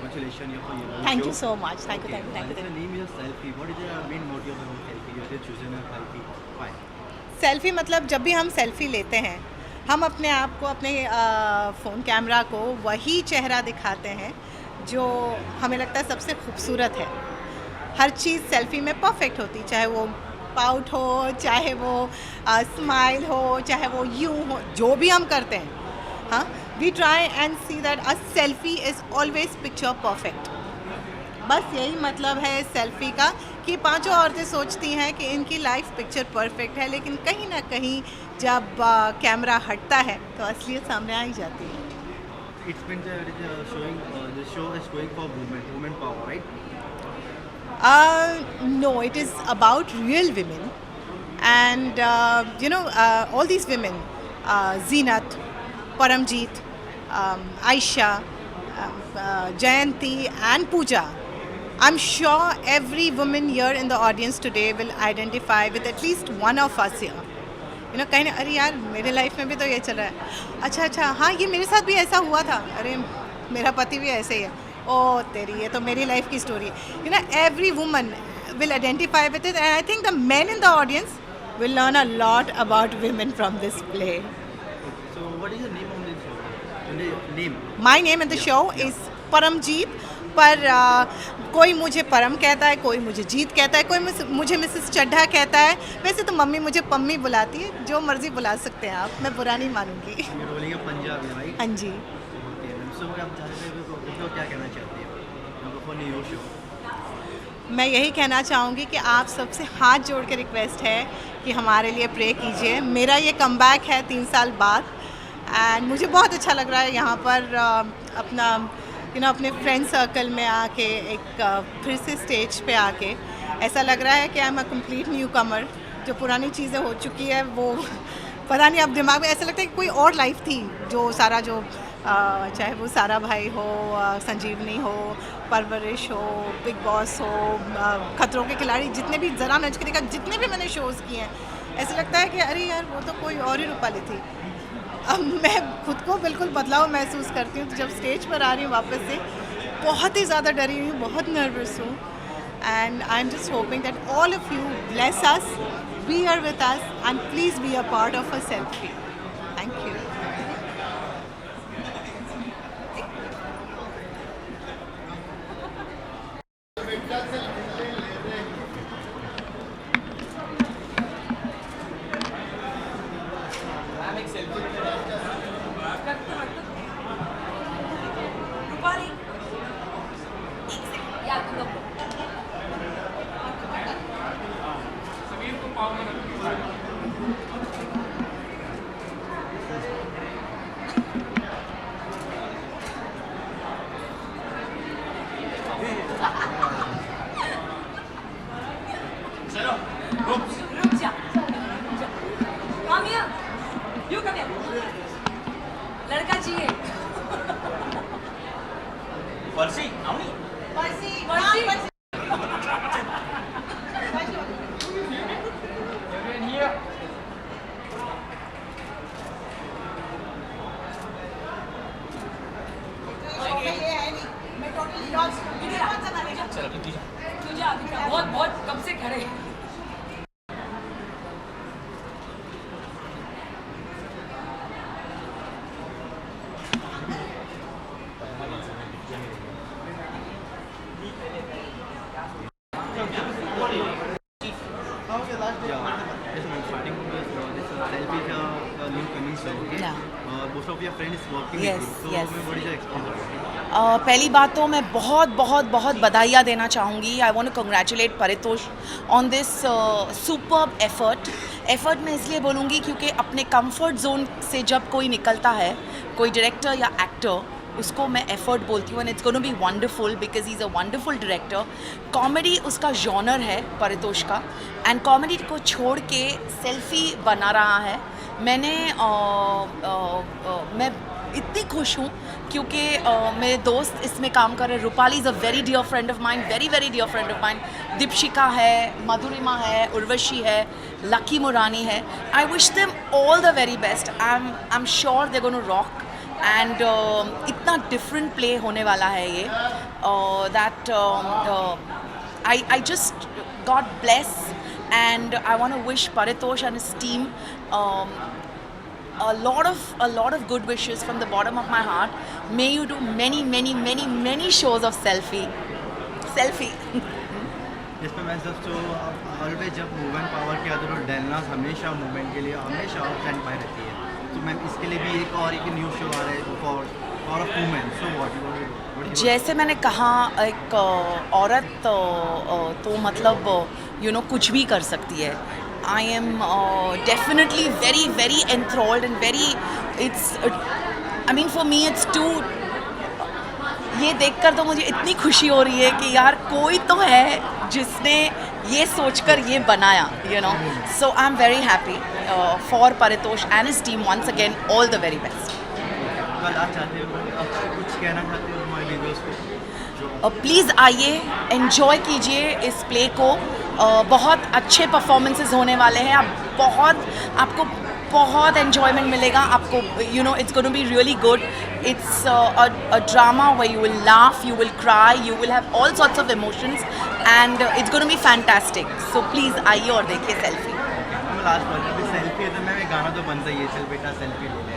congratulations for your Thank show. you so much. Thank you, Okay, thank you, thank you, the thank you. name is selfie. What is the main motive of selfie? You have chosen a selfie. Why? Selfie मतलब जब भी हम selfie लेते हैं, हम अपने आप को अपने फ़ोन कैमरा को वही चेहरा दिखाते हैं जो हमें लगता है सबसे खूबसूरत है। हर चीज़ सेल्फ़ी में परफ़ेक्ट होती, चाहे वो पाउट हो, चाहे वो स्माइल हो, चाहे वो यूँ हो, जो भी हम करते हैं, हाँ, we try and see that a selfie is always picture perfect. बस यही मतलब है सेल्फ़ी का कि पांचों औरतें सोचती हैं कि इनकी लाइफ पिक्चर परफेक्ट है, लेकिन कहीं ना कहीं जब कैमरा हटता है तो असलियत सामने आ ही जाती है। It's been it is showing the show is going for women power, right? No, it is about real women, and all these women, Zeenat, Paramjeet, Aisha, Jayanti, and Pooja. I'm sure every woman here in the audience today will identify with at least one of us here. कहीं ना, अरे यार मेरे life में भी तो ये चल रहा है, अच्छा अच्छा, हाँ ये मेरे साथ भी ऐसा हुआ था, अरे मेरा पति भी ऐसे ही है, ओ तेरी ये तो मेरी लाइफ की स्टोरी है। Every woman will identify with it, and I think the main in the audience will learn a lot about women from this play. Okay, so what is the name of this show? The name? My name in the show is Paramjeet, पर कोई मुझे परम कहता है, कोई मुझे जीत कहता है, कोई मुझे मिसेस चड्ढा कहता है। वैसे तो मम्मी मुझे पम्मी बुलाती है, जो मर्जी बुला सकते हैं आप, मैं बुरा नहीं मानूंगी। You're rolling a Punjabi, right? हाँ जी। Okay, ma'am. So आप तो क्या कहना चाहती हो for new show? मैं यही कहना चाहूँगी कि आप सबसे हाथ जोड़ के रिक्वेस्ट है कि हमारे लिए प्रे कीजिए। मेरा ये कमबैक है 3 साल बाद, एंड मुझे बहुत अच्छा लग रहा है यहाँ पर अपना अपने फ्रेंड सर्कल में आके एक फिर से स्टेज पे आके ऐसा लग रहा है कि I am a complete newcomer. जो पुरानी चीज़ें हो चुकी है वो पता नहीं, अब दिमाग में ऐसा लगता है कि कोई और लाइफ थी, जो सारा जो चाहे वो सारा भाई हो, संजीवनी हो, परवरिश हो, बिग बॉस हो, खतरों के खिलाड़ी, जितने भी ज़रा नच के देखा, जितने भी मैंने शोज़ किए हैं, ऐसा लगता है कि अरे यार वो तो कोई और ही रूपाली थी। अब मैं खुद को बिल्कुल बदलाव महसूस करती हूँ, तो जब स्टेज पर आ रही हूँ वापस से, बहुत ही ज़्यादा डरी हुई हूँ, बहुत नर्वस हूँ, and I am just hoping that all of you bless us, be here with us, and please be a part of a selfie. Thank you. रुक जा। Come here. You come here. लड़का चाहिए। Percy, Amni. पर्सी। तुझे अभी क्या? बहुत बहुत कब से खड़े हैं? Yes, ma'am. Starting with this selfie new coming show. Okay. Yeah. Most of your friends working Yes, with you. So yes. what is your experience? पहली बात तो मैं बहुत बहुत बहुत बधाइयाँ देना चाहूँगी। I want to congratulate Paritosh on this superb effort मैं इसलिए बोलूँगी क्योंकि अपने कंफर्ट जोन से जब कोई निकलता है, कोई डायरेक्टर या एक्टर, उसको मैं एफर्ट बोलती हूँ, and it's gonna be wonderful because he is a wonderful director. Comedy उसका जॉनर है परितोष का, एंड कॉमेडी को छोड़ के सेल्फी बना रहा है। मैं इतनी खुश हूँ क्योंकि मेरे दोस्त इसमें काम कर रहे हैं। Rupali is a very dear friend of mine, very very dear friend of mine. Deepshikha है, मधुरिमा है, उर्वशी है, लकी मुरानी है। I wish them all the very best. I am sure they gonna rock and इतना डिफरेंट प्ले होने वाला है ये that I just God bless and I want to wish Paritosh and his team a lot of good wishes from the bottom of my heart. May you do many shows of selfie. जिसमें मैं दोस्तों always जब movement power किया तो डेलना हमेशा movement के लिए हमेशा स्टैंड बाय रहती है। तो मैम इसके लिए भी एक न्यू शो आ रहा है for of women. So what जैसे मैंने कहा एक औरत तो मतलब कुछ भी कर सकती है। I am definitely very enthralled and very I mean for me it's too ये देखकर तो मुझे इतनी खुशी हो रही है कि यार कोई तो है जिसने ये सोचकर ये बनाया so I am very happy for Paritosh and his team once again all the very best. कुछ कहना चाहते हो हमारे व्यूअर्स को? प्लीज़ आइए एंजॉय कीजिए इस प्ले को। बहुत अच्छे परफॉर्मेंसेस होने वाले हैं। आपको बहुत एन्जॉयमेंट मिलेगा। आपको it's going to be really good. It's a drama where you will laugh, you will cry, you will have all sorts of emotions and it's going to be fantastic. So please आइए और देखिए selfie. Last बार selfie है तो मैं गाना तो बनता ही है, चल बेटा सेल्फी ले ले।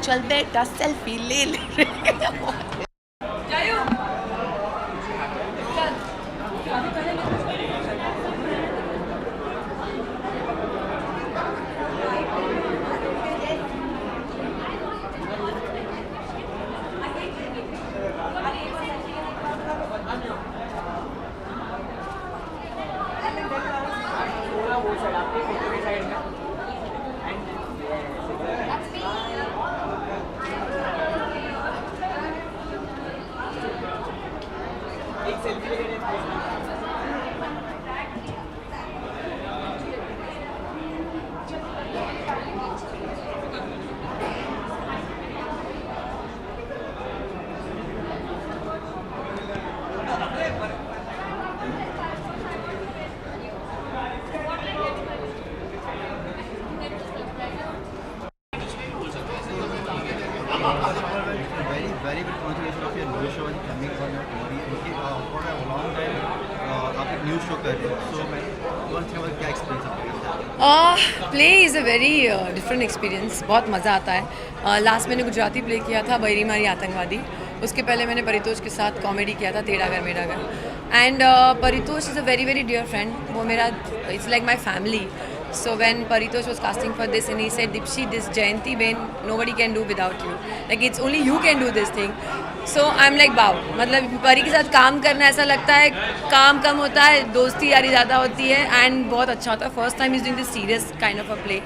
चल बेटा सेल्फी ले ले। Very good congratulations of your new show and coming on your TV. For a long time आप एक न्यू शो कर रहे हो, सो मैं और क्या एक्सपीरियंस आपका? Play is a very different experience. बहुत मज़ा आता है। लास्ट मैंने गुजराती प्ले किया था बैरी मारी आतंकवादी। उसके पहले मैंने परितोष के साथ कॉमेडी किया था तेरा घर मेरा घर। And Paritosh is a very dear friend. वो मेरा it's like my family. So when Paritosh was casting for this and he said, Dipshi, this Jayanti Ben, nobody can do without you. Like it's only you can do this thing. So I'm like wow. मतलब परी के साथ काम करना ऐसा लगता है काम कम होता है, दोस्ती यारी ज़्यादा होती है एंड बहुत अच्छा होता है। First time is doing this serious kind of a play.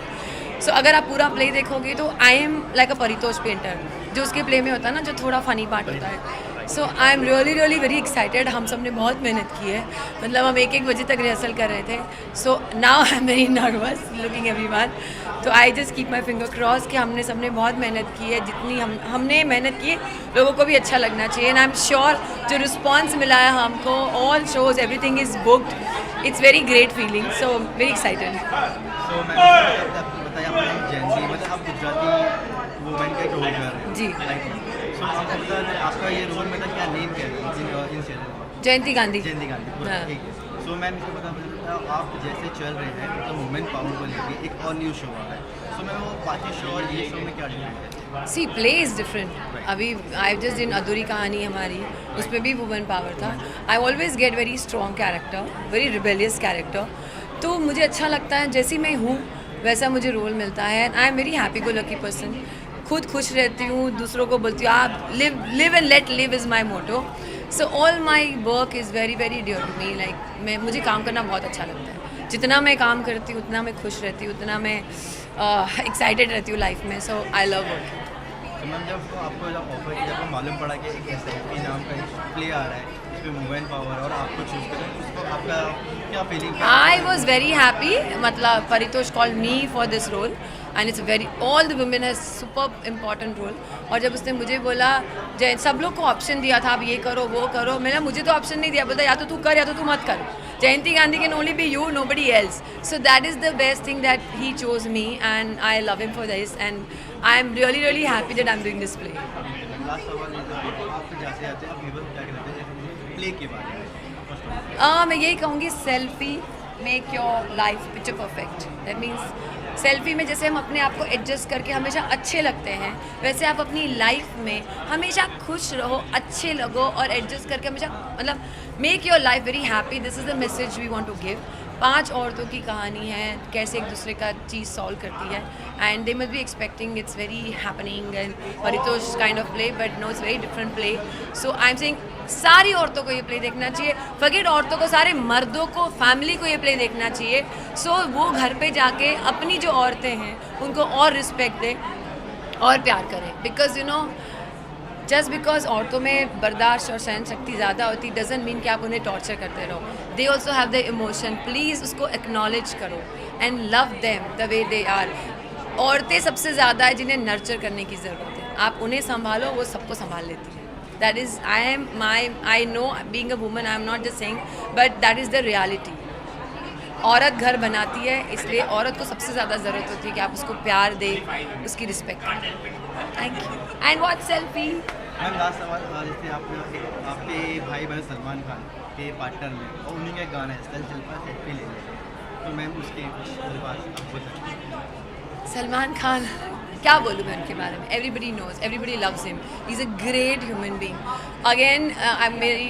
सो अगर आप पूरा प्ले देखोगे तो I am like a Paritosh painter, जो उसके प्ले में होता है ना, जो थोड़ा फनी पार्ट होता है। So I am really very excited. हम सब ने बहुत मेहनत की है। मतलब हम 1 बजे तक रिहर्सल कर रहे थे। So now I am very nervous looking everyone. तो I just keep my finger cross कि हमने सबने बहुत मेहनत की है। जितनी हमने मेहनत की है लोगों को भी अच्छा लगना चाहिए। एंड आई एम श्योर जो रिस्पॉन्स मिला है हमको, all shows everything is booked. It's very great feeling. So very excited. So मैं बताया आपने जयंती, मतलब आप गुजराती वुमेन का एक रोल कर रहे हैं जी। सो आपका ये रोल मतलब क्या नेम क्या है इन सीरियल? जयंती गांधी। जयंती गांधी, हाँ। ठीक है। सो मैम इसको पता आप जैसे चल रहे हैं तो वुमेन पावर को लेके एक और न्यू शो आ रहा है। सो मैम वो बाकी शो और ये शो में क्या डिफरेंट है? C play is different. अभी आई जस्ट इन अधूरी कहानी हमारी, उसमें भी वुमेन पावर था। I always get very strong character, very rebellious character. तो मुझे अच्छा लगता है जैसी मैं हूँ वैसा मुझे रोल मिलता है। And I am very happy go lucky person. खुद खुश रहती हूँ, दूसरों को बोलती हूँ आप live and let live is my motto. So all my work is very dear to me. Like मुझे काम करना बहुत अच्छा लगता है। जितना मैं काम करती हूँ उतना मैं खुश रहती हूँ, उतना मैं एक्साइटेड रहती हूँ लाइफ में। सो आई लव वर्क। तो मैम जब ऑफर किया जब मालूम पड़ा कि एक SLP नाम का एक प्ले आ रहा है इसमें वुमेन पावर और आपको चूज़ करें, उसको आपका क्या feeling? I was very happy. मतलब Paritosh called me for this role and it's very all the women has super important role. और जब उसने मुझे बोला, सब लोग को ऑप्शन दिया था, आप ये करो वो करो, मैंने मुझे तो ऑप्शन नहीं दिया, बोलता या तो तू कर या तो तू मत कर. Jayanti Gandhi can only be you, nobody else. So that is the best thing that he chose me, and I love him for this, and I am really really happy that I'm doing this play. Last सवाल ये तो आप जैसे आते हैं, आप viewers क्या कहते हैं प्ले के बारे में फर्स्ट मैं यही कहूँगी, selfie make your life picture perfect. That means selfie में जैसे हम अपने आप को एडजस्ट करके हमेशा अच्छे लगते हैं, वैसे आप अपनी लाइफ में हमेशा खुश रहो, अच्छे लगो और एडजस्ट करके हमेशा, मतलब make your life very happy. This is the message we want to give. 5 औरतों की कहानी है, कैसे एक दूसरे का चीज़ सॉल्व करती है, and they must be expecting it's very happening and Paritosh kind of play, but no it's very different play. So I am saying सारी औरतों को ये प्ले देखना चाहिए. फॉरगेट औरतों को, सारे मर्दों को, फैमिली को ये प्ले देखना चाहिए. सो वो घर पे जाके अपनी जो औरतें हैं उनको और रिस्पेक्ट दें और प्यार करें. Because you know, just because औरतों में बर्दाश्त और सहन शक्ति ज़्यादा होती डजंट मीन कि आप उन्हें टॉर्चर करते रहो. They also have the emotion. Please उसको एक्नॉलेज करो and love them the way they are. औरतें सबसे ज़्यादा है जिन्हें नर्चर करने की ज़रूरत है. आप उन्हें संभालो, वो सबको संभाल लेती है. That is, I know being a woman, I am not just saying, but that is the reality. औरत घर बनाती है, इसलिए औरत को सबसे ज़्यादा ज़रूरत होती है कि आप उसको प्यार दें, उसकी रिस्पेक्ट करें. Thank you. And what selfie. Ma'am last सवाल, जैसे आपके भाई बहन सलमान खान के पार्टनर में और उन्हीं का गाना है चल चल पर सेल्फी ले लें, तो मैम उसके कुछ बात आप बता सकते हैं. सलमान खान, क्या बोलूँ मैं उनके बारे में. Everybody knows, everybody loves him. He is a great human being. Again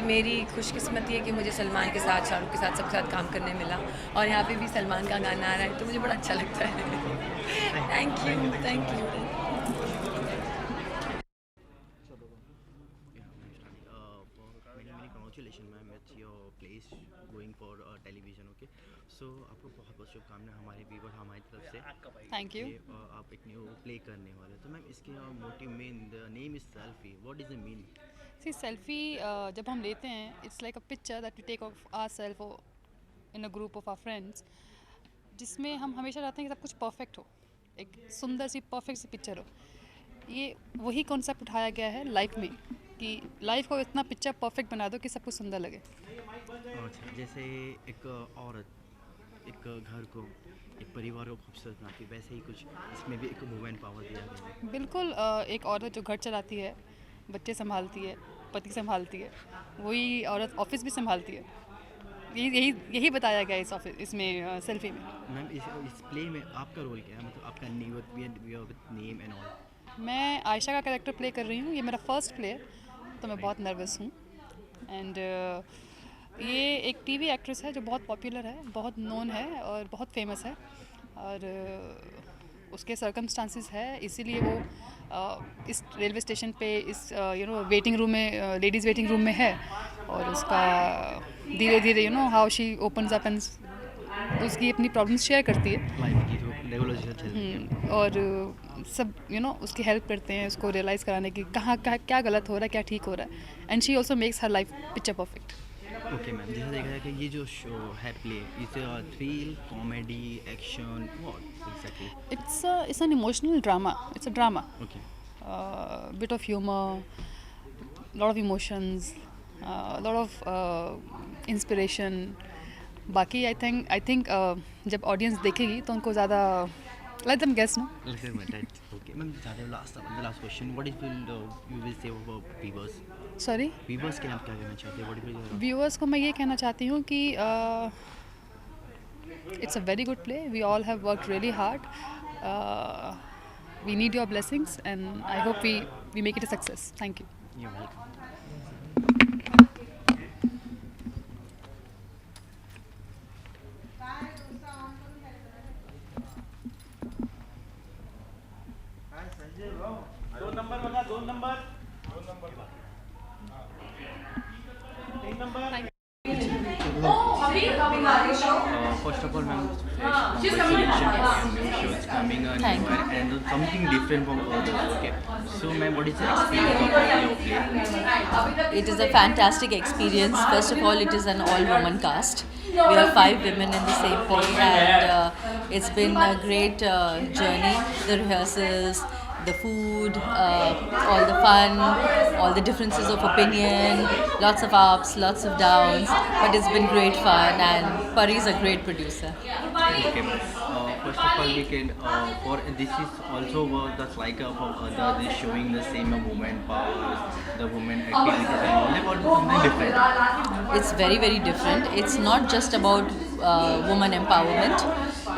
मेरी खुशकिस्मती है कि मुझे सलमान के साथ, शाहरुख के साथ, सबके साथ काम करने मिला, और यहाँ पे भी सलमान का गाना आ रहा है, तो मुझे बड़ा अच्छा लगता है. Thank you, thank you. Congratulations ma'am, it's your place going for television. Okay, so आपको बहुत बहुत शुभकामनाएं हमारे व्यूअर, हमारी तरफ से. Thank you. आप एक न्यू प्ले करने वाले, तो मैम इसके motive main, the name is selfie, what is the mean? See selfie जब हम लेते हैं, it's like a picture that we take of our self in a group of our friends, जिसमें हम हमेशा चाहते हैं कि सब कुछ परफेक्ट हो, एक सुंदर सी परफेक्ट सी पिक्चर हो. ये वही कॉन्सेप्ट उठाया गया है लाइफ में, कि लाइफ को इतना पिक्चर परफेक्ट बना दो कि सब कुछ सुंदर लगे. अच्छा, जैसे एक औरत एक घर को, एक परिवार को खूबसूरत बनाती है, वैसे ही कुछ इसमें भी एक वुमेन पावर दिया गया है. बिल्कुल. एक औरत जो घर चलाती है, बच्चे संभालती है, पति संभालती है, वही औरत ऑफिस भी संभालती है. यही बताया गया इस ऑफिस इसमें सेल्फी में. मैम इस प्ले में आपका रोल क्या है, मतलब आपका नेम एंड ऑल? मैं आयशा का कैरेक्टर प्ले कर रही हूँ. ये मेरा फर्स्ट प्ले है, तो मैं बहुत नर्वस हूँ. एंड ये एक टीवी एक्ट्रेस है जो बहुत पॉपुलर है, बहुत नोन है और बहुत फेमस है, और उसके सर्कमस्टांसिस है, इसीलिए वो इस रेलवे स्टेशन पे इस वेटिंग रूम में, लेडीज़ वेटिंग रूम में है, और उसका धीरे धीरे how she opens up and उसकी अपनी प्रॉब्लम्स शेयर करती है. और सब उसकी हेल्प करते हैं उसको रियलाइज़ कराने की कहाँ क्या गलत हो रहा है, क्या ठीक हो रहा है. And she also makes her life picture perfect. Okay ma'am, जैसे देखा जाए कि ये जो शो है play, it's thrill, comedy, action, what exactly? It's an emotional drama. It's a drama. Okay. Bit of humour, lot of emotions, lot of inspiration. बाकी I think जब audience देखेगी तो उनको ज़्यादा let them guess, no? Okay, ma'am, the last question. What is you will say about viewers? Sorry? Viewers के लिए आप क्या कहना चाहते हैं? What is your... Viewers को मैं ये कहना चाहती हूँ कि it's a very good play. We all have worked really hard. We need your blessings, and I hope we make it a success. Thank you. You're welcome. For first of all, ma'am, congratulations on your new show. It's coming Thank you. and something different from others. Okay. So, ma'am, what is the experience of your play? It is a fantastic experience. First of all, it is an all-woman cast. We are 5 women in the same play, and it's been a great journey. The rehearsals, the food, all the fun, all the differences of opinion, lots of ups, lots of downs. But it's been great fun, and Pari is a great producer. Okay. First of all, we can for this is also the like for others is showing the same woman powers, the woman activities, and all about something different. It's very, very different. It's not just about woman empowerment,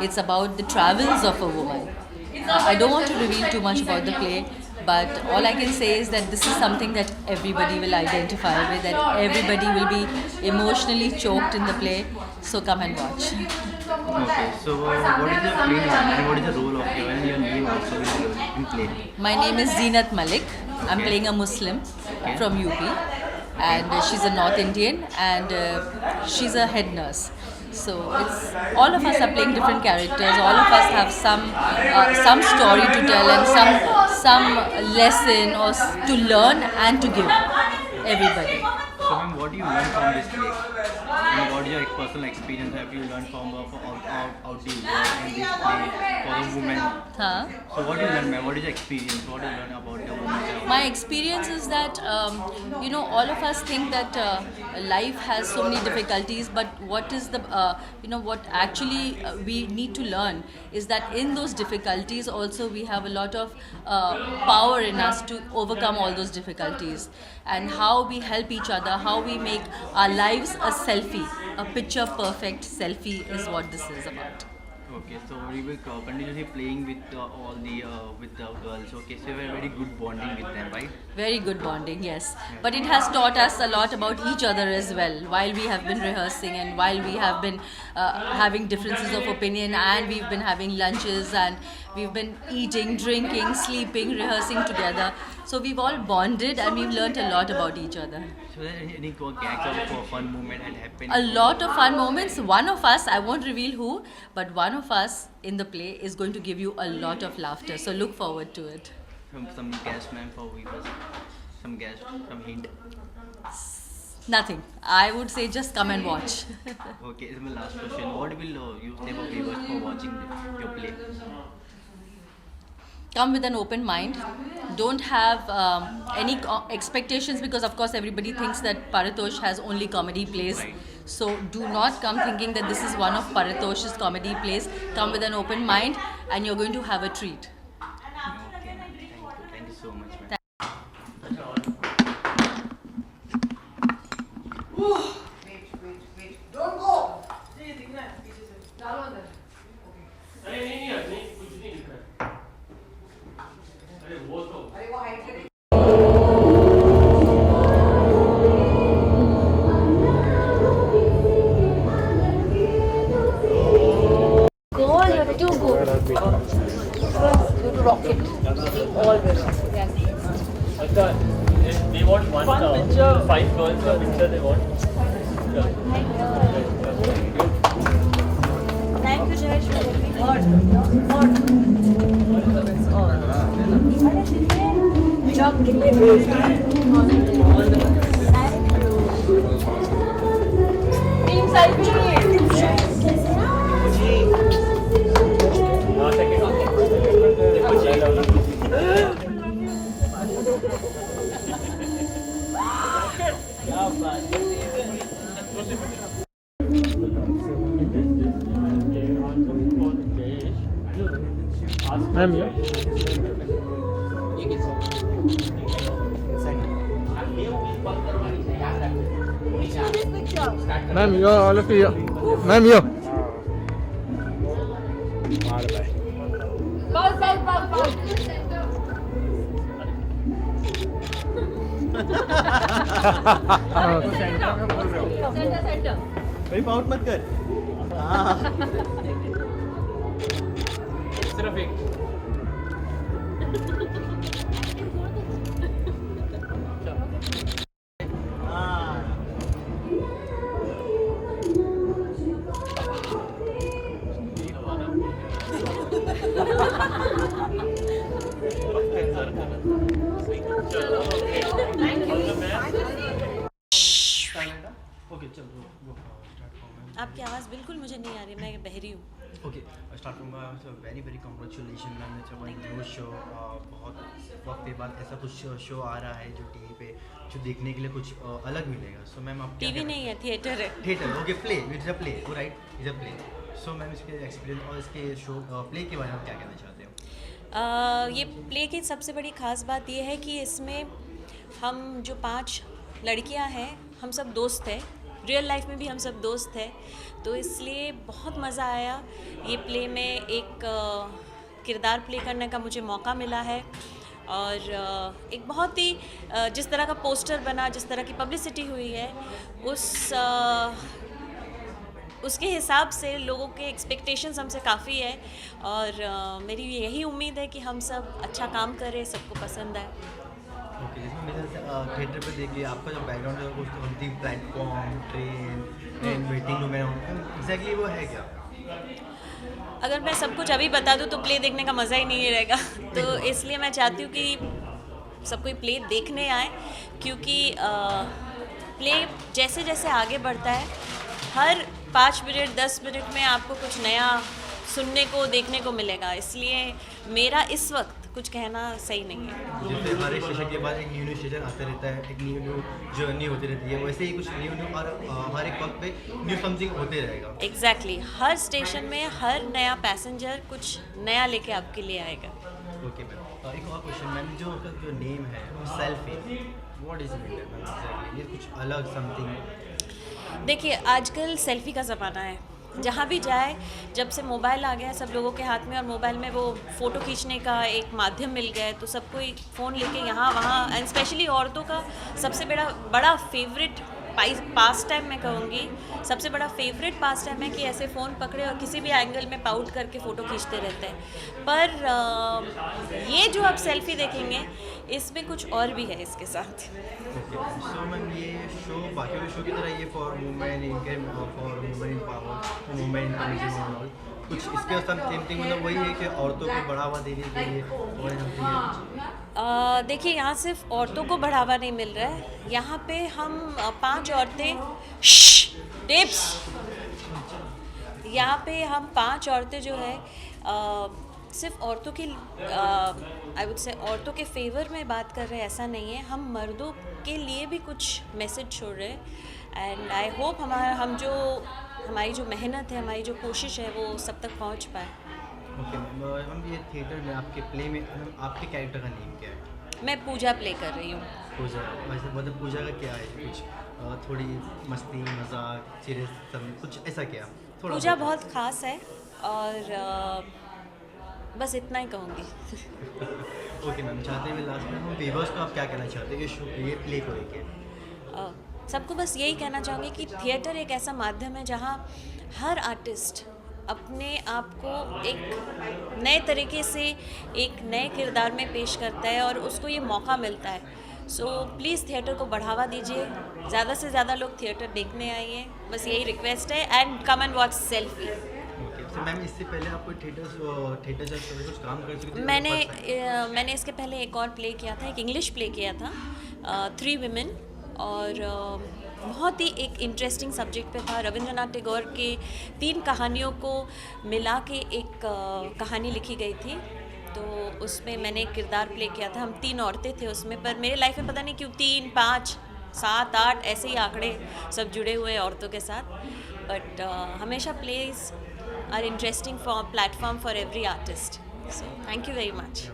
it's about the travels of a woman. I don't want to reveal too much about the play, but all I can say is that this is something that everybody will identify with, that everybody will be emotionally choked in the play. So come and watch. Okay. So, what is your play name and what is the role of you and your name also in play? My name is Zeenat Malik. I'm playing a Muslim from UP, and she's a North Indian, and she's a head nurse. So it's all of us are playing different characters. All of us have some story to tell and some lesson or to learn and to give everybody. So, ma'am, what do you learn from this play? And what is your personal experience have you learned from out the world in this play for a woman? Huh? So, what do you learn, ma'am? What is your experience? What do you learn about the woman? My experience is that all of us think that life has so many difficulties, but what is the what actually we need to learn is that in those difficulties also we have a lot of power in us to overcome all those difficulties, and how we help each other, how we make our lives a selfie, a picture perfect selfie is what this is about. Okay, so we will continuously playing with all the with the girls. Okay, so we have very good bonding with them, right? Very good bonding, yes. But it has taught us a lot about each other as well. While we have been rehearsing and while we have been having differences of opinion, and we've been having lunches, and we've been eating, drinking, sleeping, rehearsing together. So we've all bonded and we've learnt a lot about each other. So there any gags or fun moment had happened? A lot of fun moments. One of us, I won't reveal who, but one of us in the play is going to give you a lot of laughter. So look forward to it. Some guest, ma'am, for viewers. Some guest, some hint. Nothing. I would say just come and watch. Okay, this is my last question. What will you say for viewers for watching your play? Come with an open mind. Don't have any expectations, because of course everybody thinks that Paritosh has only comedy plays. Right. So do not come thinking that this is one of Paritosh's comedy plays. Come with an open mind and you're going to have a treat. Okay, ma'am. Thank you so much, ma'am. They want one picture. 5 girls a picture they want. Thank you, Jayesh. Team Ma'am, yeah. Ma'am, you all of you. Ma'am, you. भाई pout मत कर सिर्फ एक आपकी आवाज़ बिल्कुल मुझे नहीं आ रही, मैं बहरी हूँ. ओके स्टार्ट करूँगा. Very very congratulation ma'am. It's a new show. बहुत वक्त के बाद ऐसा कुछ शो आ रहा है जो टीवी पे जो देखने के लिए कुछ अलग मिलेगा. सो मैम आप टीवी नहीं है, थिएटर है. Theatre. Okay play. It's a play. Right. It's a play. So ma'am इसके एक्सपीरियंस और इसके शो प्ले के बारे में आप क्या कहना चाहते हो? ये प्ले की सबसे बड़ी ख़ास बात ये है कि इसमें हम जो 5 लड़कियां हैं, हम सब दोस्त हैं. रियल लाइफ में भी हम सब दोस्त हैं, तो इसलिए बहुत मज़ा आया. ये प्ले में एक किरदार प्ले करने का मुझे मौका मिला है. और एक बहुत ही जिस तरह का पोस्टर बना, जिस तरह की पब्लिसिटी हुई है, उसके हिसाब से लोगों के एक्सपेक्टेशंस हमसे काफ़ी है. और मेरी यही उम्मीद है कि हम सब अच्छा काम करें, सबको पसंद आए. ओके जैसे मेरे थिएटर पे देखिए आपका जो बैकग्राउंड है वो होती प्लेटफॉर्म, ट्रेन वेटिंग रूम है, एग्जैक्टली वो है क्या? अगर मैं सब कुछ अभी बता दूँ तो प्ले देखने का मज़ा ही नहीं रहेगा. तो इसलिए मैं चाहती हूँ कि सब कोई प्ले देखने आए, क्योंकि प्ले जैसे जैसे आगे बढ़ता है, हर 5 मिनट 10 मिनट में आपको कुछ नया सुनने को देखने को मिलेगा. इसलिए मेरा इस वक्त कुछ कहना सही नहीं है. जैसे हर एक स्टेशन के बाद एक न्यू स्टेशन आता रहता है, एक न्यू जर्नी होती रहती है, वैसे ही कुछ न्यू और हर एक वक्त पे न्यू समथिंग होते रहेगा. एग्जैक्टली हर स्टेशन में हर नया पैसेंजर कुछ नया लेके आपके लिए आएगा. Okay ma'am. एक और क्वेश्चन मैम, जो नेम है selfie, what is it exactly? ये कुछ अलग समथिंग? देखिए आजकल सेल्फी का ज़माना है. जहाँ भी जाए, जब से मोबाइल आ गया है सब लोगों के हाथ में, और मोबाइल में वो फ़ोटो खींचने का एक माध्यम मिल गया है, तो सब कोई फ़ोन लेके यहाँ वहाँ, एंड स्पेशली औरतों का सबसे बड़ा फेवरेट पास टाइम मैं कहूँगी, सबसे बड़ा फेवरेट पास टाइम है कि ऐसे फ़ोन पकड़े और किसी भी एंगल में पाउट करके फ़ोटो खींचते रहते हैं. पर ये जो आप सेल्फ़ी देखेंगे, इसमें कुछ और भी है इसके साथ. ओके सो मैम ये शो बाकी के शो की तरह ये for women in power, women in all, कुछ इसके साथ सेम थिंग, मतलब वही है कि औरतों को बढ़ावा देने के लिए और समथिंग है? देखिए यहाँ सिर्फ औरतों को बढ़ावा नहीं मिल रहा है. यहाँ पे हम 5 औरतें टिप्स, यहाँ पे हम 5 औरतें जो है सिर्फ औरतों की आई वुड से औरतों के फेवर में बात कर रहे हैं, ऐसा नहीं है. हम मर्दों के लिए भी कुछ मैसेज छोड़ रहे हैं. एंड आई होप हमारी जो मेहनत है, हमारी जो कोशिश है, वो सब तक पहुँच पाए. Okay ma'am. ये थिएटर में आपके प्ले में आपके कैरेक्टर का नेम क्या है? मैं पूजा प्ले कर रही हूँ. पूजा. वैसे मतलब पूजा का क्या है? कुछ थोड़ी मस्ती मजाक सीरियस कुछ ऐसा क्या? थोड़ा पूजा बहुत ख़ास है, और बस इतना ही कहूँगी. Okay ma'am. चाहते हैं लास्ट में हम व्यूअर्स को आप क्या कहना चाहते हैं ये शो ये प्ले को लेके? सबको बस यही कहना चाहूँगी कि थिएटर एक ऐसा माध्यम है जहाँ हर आर्टिस्ट अपने आप को एक नए तरीके से एक नए किरदार में पेश करता है, और उसको ये मौका मिलता है. सो प्लीज़ थिएटर को बढ़ावा दीजिए, ज़्यादा से ज़्यादा लोग थिएटर देखने आइए, बस यही रिक्वेस्ट है. And come and watch selfie. तो मैम इससे पहले आप कोई थिएटर जैसे कुछ काम कर चुके थे? मैंने इसके पहले एक और प्ले किया था, एक इंग्लिश प्ले किया था, 3 Women, और बहुत ही एक इंटरेस्टिंग सब्जेक्ट पे था. रविंद्रनाथ टैगोर के 3 कहानियों को मिला के एक कहानी लिखी गई थी, तो उसमें मैंने एक किरदार प्ले किया था. हम 3 औरतें थे उसमें, पर मेरे लाइफ में पता नहीं क्यों 3, 5, 7, 8 ऐसे ही आंकड़े सब जुड़े हुए औरतों के साथ. बट हमेशा plays are interesting platform for every artist. So thank you very much.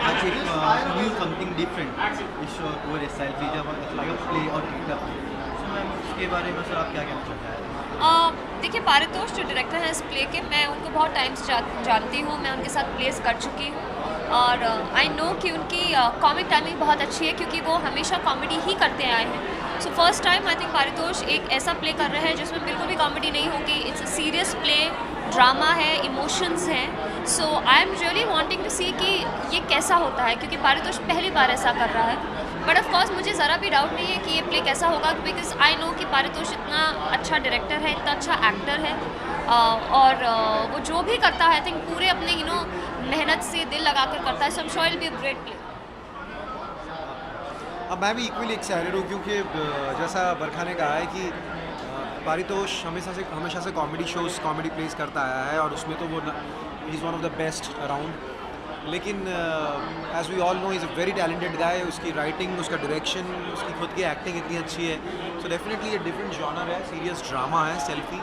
आज एक न्यू समथिंग डिफरेंट इस पूरे सेल्फी जब प्ले और इसके बारे में सर आप क्या कहना चाहते हैं? देखिए पारितोष जो डायरेक्टर हैं इस प्ले के, मैं उनको बहुत टाइम से जानती हूँ, मैं उनके साथ प्लेस कर चुकी हूँ, और आई नो कि उनकी कॉमिक टाइमिंग बहुत अच्छी है, क्योंकि वो हमेशा कॉमेडी ही करते आए हैं. So first time I think Paritosh एक ऐसा प्ले कर रहे हैं जिसमें बिल्कुल भी कॉमेडी नहीं होगी. It's a serious play, drama है, इमोशंस हैं. So I am really wanting to see कि ये कैसा होता है, क्योंकि पारितोष पहली बार ऐसा कर रहा है। बट ऑफ कोर्स मुझे ज़रा भी डाउट नहीं है कि ये प्ले कैसा होगा, बिकॉज आई नो कि पारितोष इतना अच्छा डायरेक्टर है, इतना अच्छा एक्टर है, और वो जो भी करता है आई थिंक पूरे अपने मेहनत से दिल लगा कर करता है। So I am sure it will be a great play. अब मैं भी इक्वली एक्साइटेड हूँ क्योंकि जैसा बरखा ने कहा है कि पारितोष हमेशा से कॉमेडी शोज़ कॉमेडी प्लेस करता आया है और उसमें तो वो ही is one of the best around. लेकिन as we all know is a very talented guy. उसकी राइटिंग, उसका डायरेक्शन, उसकी खुद की एक्टिंग इतनी अच्छी है। सो डेफिनेटली ये डिफरेंट जॉनर है, सीरियस ड्रामा है, सेल्फी,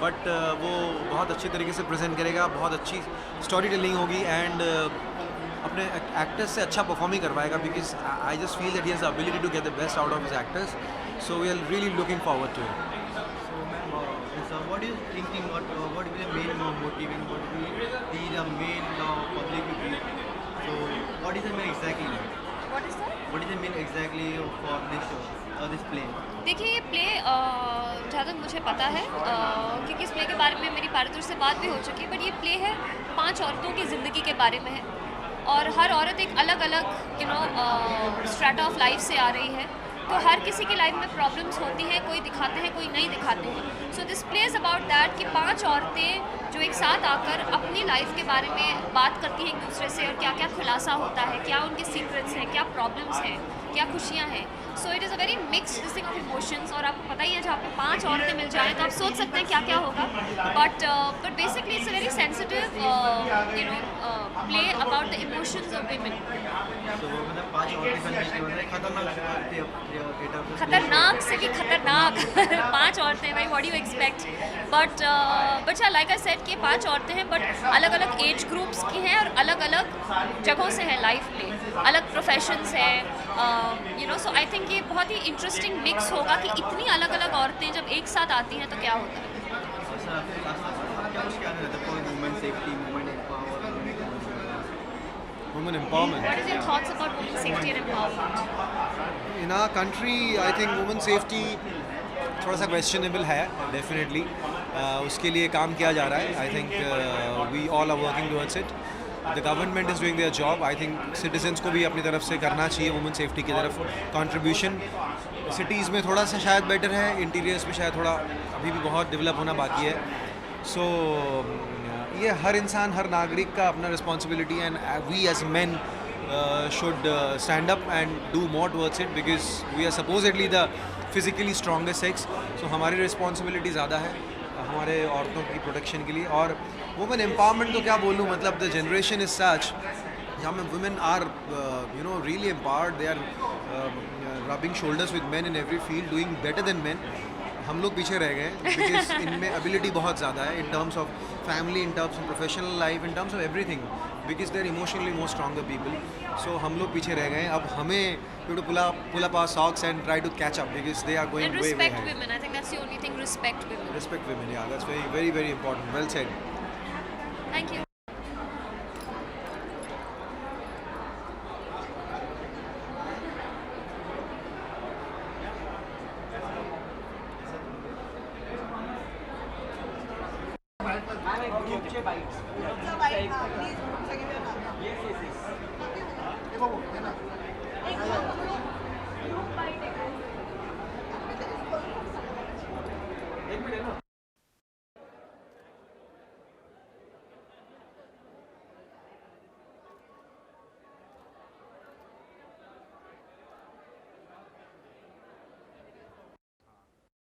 बट वो बहुत अच्छे तरीके से प्रेजेंट करेगा, बहुत अच्छी स्टोरी टेलिंग होगी एंड अपने एक्टर्स से अच्छा परफॉर्म ही करवाएगा because I just feel that he has the ability to get the best out of his actors. So we are really looking forward to it. So what are you thinking? What will be the main motive and what will be the main public view? So what is the main exactly? What is that? What is the main exactly for this show or this play? देखिए, ये play जहाँ तक मुझे पता है, क्योंकि इस play के बारे में मेरी पारितोष से बात भी हो चुकी है, बट ये प्ले है 5 औरतों की ज़िंदगी के बारे में है और हर औरत एक अलग अलग स्ट्रेटा ऑफ लाइफ से आ रही है। तो हर किसी की लाइफ में प्रॉब्लम्स होती हैं, कोई दिखाते हैं, कोई नहीं दिखाते हैं। So this play is about that कि 5 औरतें जो एक साथ आकर अपनी लाइफ के बारे में बात करती हैं एक दूसरे से, और क्या क्या खुलासा होता है, क्या उनके सीक्रेट्स हैं, क्या प्रॉब्लम्स हैं, क्या खुशियाँ हैं। So it is a very mixed this thing of emotions. और आपको पता ही है, जहाँ पे 5 औरतें मिल जाएँ तो आप सोच सकते हैं क्या क्या होगा। But basically it's a very sensitive play about the emotions of women. So मतलब 5 औरतें बनने के बाद खतरनाक खतरनाक से भी खतरनाक 5 औरतें, भाई what do you expect. But like I said कि 5 औरतें हैं, बट अलग अलग एज ग्रुप्स की हैं और अलग अलग जगहों से हैं लाइफ में, अलग प्रोफेशंस हैं, सो आई थिंक ये बहुत ही इंटरेस्टिंग मिक्स होगा कि इतनी अलग अलग औरतें जब एक साथ आती हैं तो क्या होता है। Women empowerment. What is your thoughts about women's safety and empowerment? In our country, I think women safety थोड़ा सा क्वेश्चनेबल है डेफिनेटली। उसके लिए काम किया जा रहा है। I think we all are working towards it. The government is doing their job. I think citizens को भी अपनी तरफ से करना चाहिए वुमेन सेफ्टी की तरफ कंट्रीब्यूशन। सिटीज़ में थोड़ा सा शायद बेटर है, इंटीरियर्स में शायद थोड़ा अभी भी बहुत डेवलप होना बाकी है। सो ये हर इंसान, हर नागरिक का अपना responsibility and we as man should stand up and do more towards it because we are supposedly the physically strongest sex. So हमारी रिस्पॉन्सिबिलिटी ज़्यादा है हमारे औरतों की प्रोटेक्शन के लिए। और वुमेन एम्पावरमेंट तो क्या बोलूँ, मतलब द जनरेशन इज सच जहाँ में women are really empowered. They are rubbing shoulders with men in every field, doing better than men. हम लोग पीछे रह गए बिकॉज इनमें एबिलिटी बहुत ज़्यादा है in terms of family, in terms of professional life, in terms of everything, because they are emotionally more stronger people. So हम लोग पीछे रह गए। अब हमें to pull up our socks and try to catch up because they are going way way Respect women. I think that's the only thing. Respect women. Respect women, yeah, that's very very very important. Well said. Thank you.